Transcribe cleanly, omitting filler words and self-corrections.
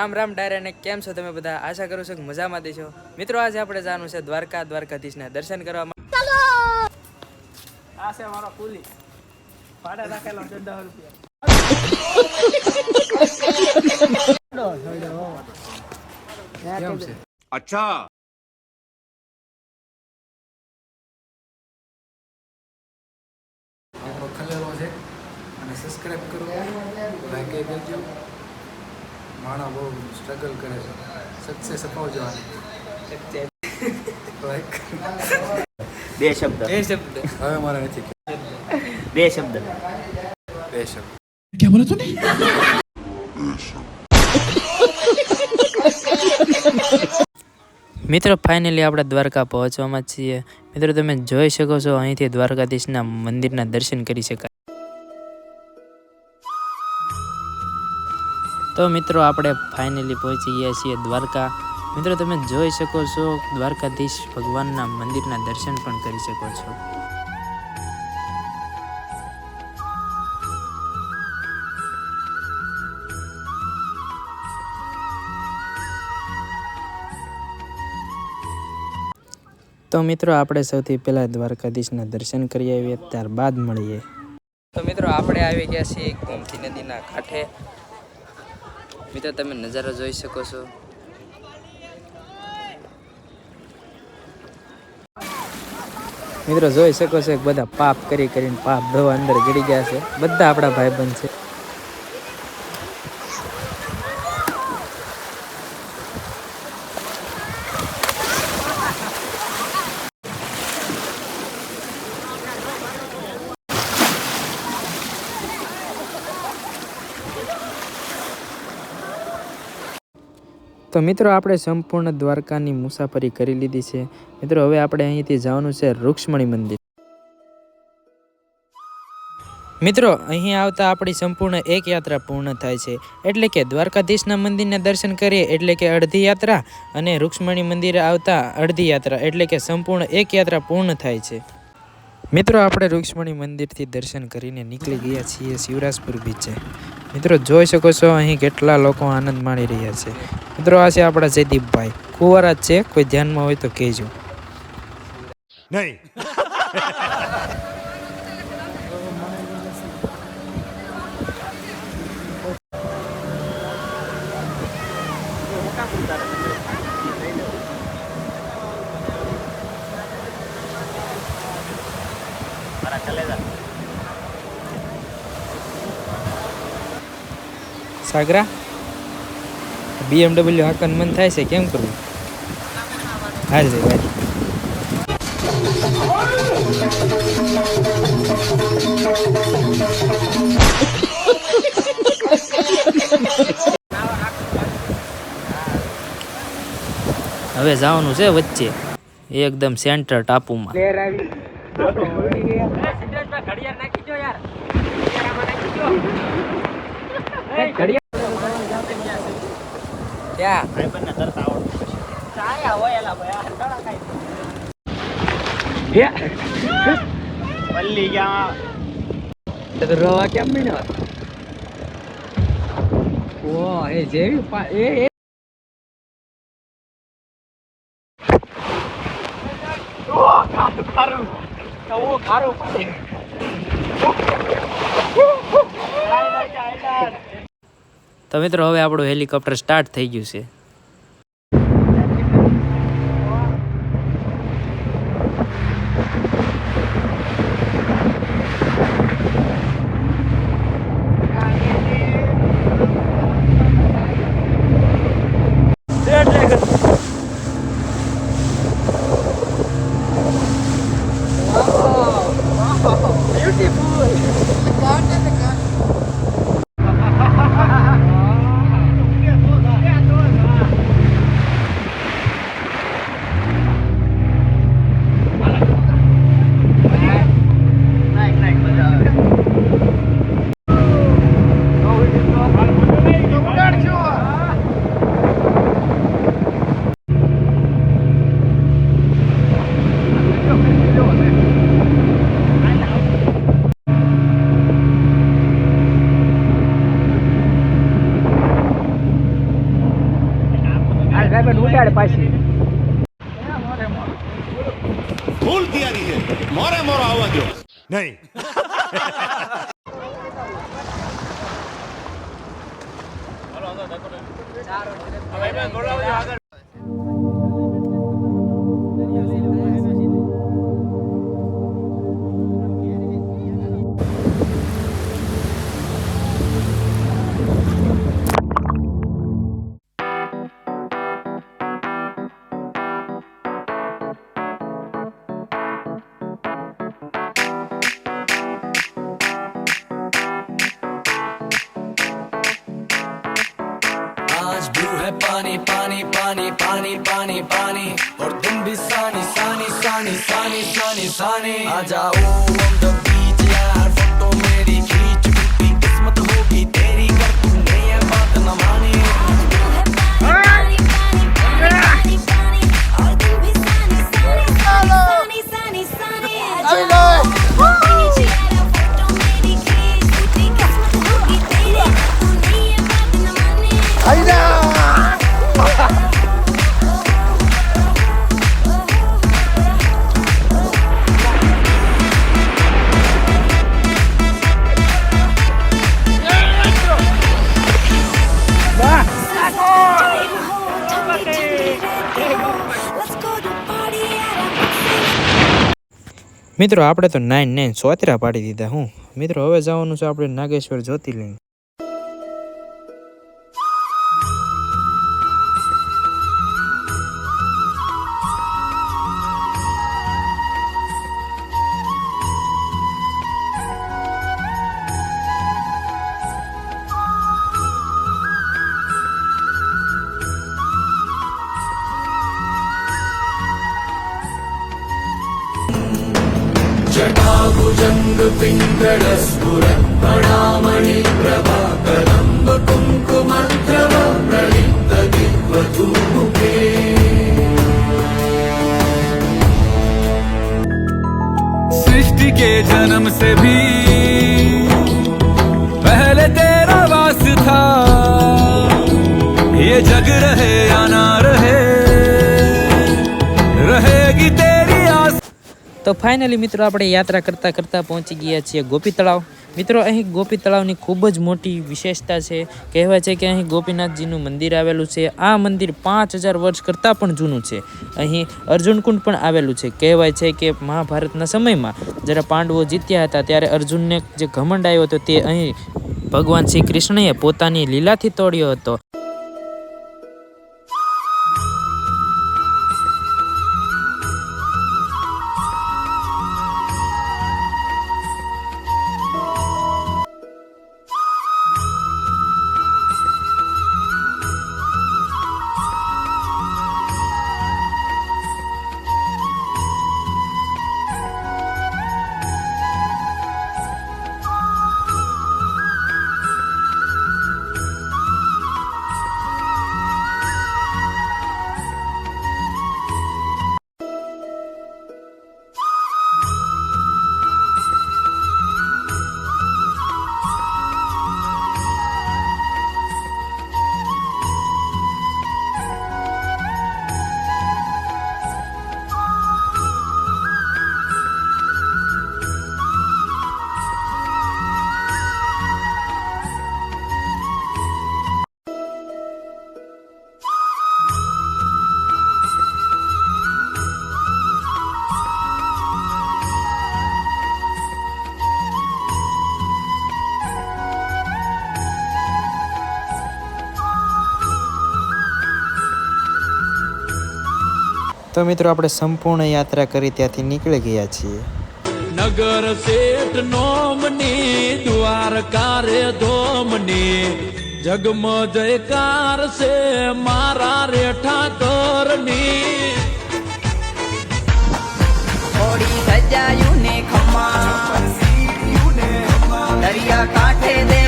રામ રામ ડાયરા ને કેમ છો તમે બધા? આશા કરું છું કે મજામાં દેશો. મિત્રો આજે આપણે જવાનું છે દ્વારકા, દ્વારકાધીશના દર્શન કરવા. ચાલો આ છે મારો પોલીસ ભાડા રાખેલો 14 રૂપિયા. કેમ છે? અચ્છા ખલેલો છે અને સબસ્ક્રાઇબ કરો, લાઈક કરજો. માણસ બહુ સ્ટ્રગલ કરે છે, સક્સેસ અપાવજો. બે શબ્દ હવે મારે નથી. બે શબ્દ ક્યાં બોલો તું? મિત્રો ફાઇનલી આપણે દ્વારકા પહોંચવામાં છીએ. મિત્રો તમે જોઈ શકો છો અહીંથી દ્વારકાધીશના મંદિરના દર્શન કરી શકાય. તો મિત્રો આપણે ફાઇનલી પહોંચી ગયા છીએ દ્વારકા. મિત્રો તમે જોઈ શકો છો દ્વારકાધીશ ભગવાનના મંદિરના દર્શન પણ કરી શકો છો. તો મિત્રો આપણે સૌથી પહેલાં દ્વારકાધીશના દર્શન કરી આવીએ, ત્યારબાદ મળીએ. તો મિત્રો આપણે આવી ગયા છીએ ગોમતી નદીના કાંઠે. મિત્રો તમે નજારો જોઈ શકો છો. મિત્રો જોઈ શકો છો બધા પાપ કરીને પાપ ધોવા અંદર ગળી ગયા છે. બધા આપણા ભાઈબંધ છે. તો મિત્રો આપણે સંપૂર્ણ દ્વારકાની મુસાફરી કરી લીધી છે. મિત્રો હવે આપણે અહીંથી જવાનું છે રૂક્ષ્મણી મંદિર. મિત્રો અહીં આવતા આપણી સંપૂર્ણ એક યાત્રા પૂર્ણ થાય છે. એટલે કે દ્વારકાધીશના મંદિરના દર્શન કરીએ એટલે કે અડધી યાત્રા, અને રૂક્ષ્મણી મંદિરે આવતા અડધી યાત્રા, એટલે કે સંપૂર્ણ એક યાત્રા પૂર્ણ થાય છે. મિત્રો આપણે રૂક્ષ્મણી મંદિરથી દર્શન કરીને નીકળી ગયા છીએ શિવરાજપુર બીચે. મિત્રો જોઈ શકો છો અહીં કેટલા લોકો આનંદ માણી રહ્યા છે. મિત્રો આ છે આપણા જયદીપભાઈ, કુંવારા જ છે, કોઈ ધ્યાનમાં હોય તો કહેજો. નહીં સાગરા BMW હાકન મન થાય છે, કેમ કરવું? હાલ રે ભાઈ. હવે જવાનું છે વચ્ચે એકદમ સેન્ટર ટાપુમાં. રવા કેમ મહિના એ જેવી તો મિત્રો હવે આપણું હેલિકોપ્ટર સ્ટાર્ટ થઈ ગયું છે. બેસાડ પાછી. ફૂલ તૈયારી છે મોરે મોરો આવવા દો નહીં. आज ब्लू है पानी पानी पानी पानी पानी पानी और तुम भी सानी सानी सानी सानी सानी सानी आ जाओ on the beach यार फोटो मेरी खींच टूटी किस्मत होगी तेरी कर तूने ये बात न मानी મિત્રો આપણે તો 9 સોતરા પાડી દીધા. હું મિત્રો હવે જવાનું છે આપણે નાગેશ્વર જ્યોતિર્લિંગ. जटाभुजंग पिंगल स्फुरत् प्रणामणि प्रभा कदम्ब कुंकुमद्रव प्रलिप्त दिग्वधूमुखे सृष्टि के जन्म से भी पहले तेरा वास था ये जग रहे या ना रहे रहेगी तेरी आस. તો ફાઇનલી મિત્રો આપણે યાત્રા કરતાં કરતાં પહોંચી ગયા છીએ ગોપી તળાવ. મિત્રો અહીં ગોપી તળાવની ખૂબ જ મોટી વિશેષતા છે. કહેવાય છે કે અહીં ગોપીનાથજીનું મંદિર આવેલું છે. આ મંદિર 5000 વર્ષ કરતાં પણ જૂનું છે. અહીં અર્જુનકુંડ પણ આવેલું છે. કહેવાય છે કે મહાભારતના સમયમાં જ્યારે પાંડવો જીત્યા હતા ત્યારે અર્જુનને જે ઘમંડ આવ્યો હતો તે અહીં ભગવાન શ્રી કૃષ્ણએ પોતાની લીલાથી તોડ્યો હતો. તો મિત્રો આપણે સંપૂર્ણ યાત્રા કરી ત્યાંથી નીકળી ગયા છીએ. નગર શેઠ નોમની દ્વારકા રે ધોમની જગમ જયકાર છે મારા રે ઠાકરની થોડી સજાયું ને ખમા દરિયા કાંઠે દે